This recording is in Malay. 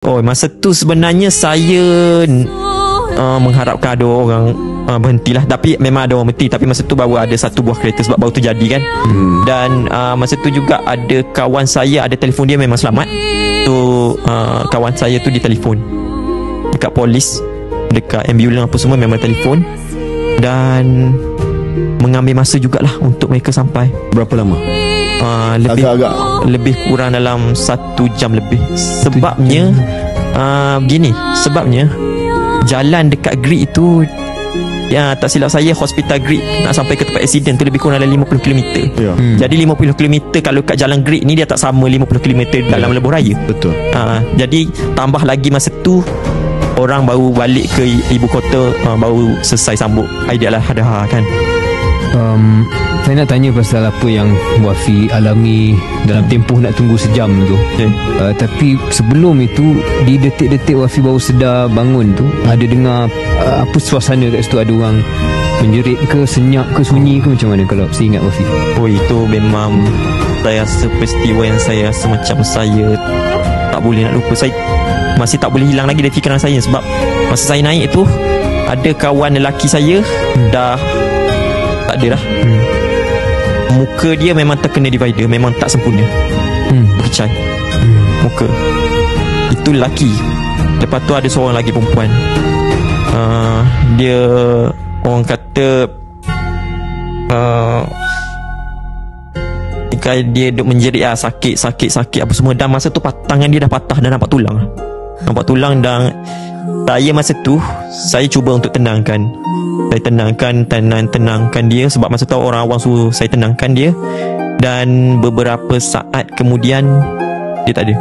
Oh, masa tu sebenarnya saya mengharapkan ada orang berhentilah, tapi memang ada orang berhenti. Tapi masa tu baru ada satu buah kereta sebab baru tu jadi kan. Dan masa tu juga ada kawan saya, ada telefon dia memang selamat. Tu kawan saya tu ditelefon dekat polis, dekat ambulans apa semua, memang telefon. Dan mengambil masa jugalah untuk mereka sampai. Berapa lama? Lebih kurang dalam 1 jam lebih. Sebabnya begini, sebabnya jalan dekat grid itu, ya tak silap saya, hospital grid nak sampai ke tempat accident tu lebih kurang dalam 50 km. Jadi 50 km kalau kat jalan grid ni dia tak sama 50 km dalam lebuh raya. Betul. Jadi tambah lagi masa tu orang baru balik ke ibu kota, baru selesai sambut Aidiladha kan. Saya nak tanya pasal apa yang Wafi alami dalam tempoh nak tunggu sejam tu. Tapi sebelum itu, di detik-detik Wafi baru sedar bangun tu, ada dengar apa suasana kat situ? Ada orang menjerit ke, senyap ke, sunyi ke, macam mana kalau saya ingat Wafi? Oh, itu memang saya rasa peristiwa yang saya rasa macam saya tak boleh nak lupa. Saya masih tak boleh hilang lagi dari fikiran saya. Sebab masa saya naik tu, ada kawan lelaki saya dah tak ada dah. Muka dia memang terkena divider, memang tak sempurna. Berkecai muka. Itu lelaki. Lepas tu ada seorang lagi perempuan. Dia orang kata dia duk menjerit sakit apa semua. Dan masa tu tangan dia dah patah dan nampak tulang. Dan saya masa tu, saya cuba untuk tenangkan. Saya tenangkan dia. Sebab masa tu orang awam suruh saya tenangkan dia. Dan beberapa saat kemudian dia tak ada.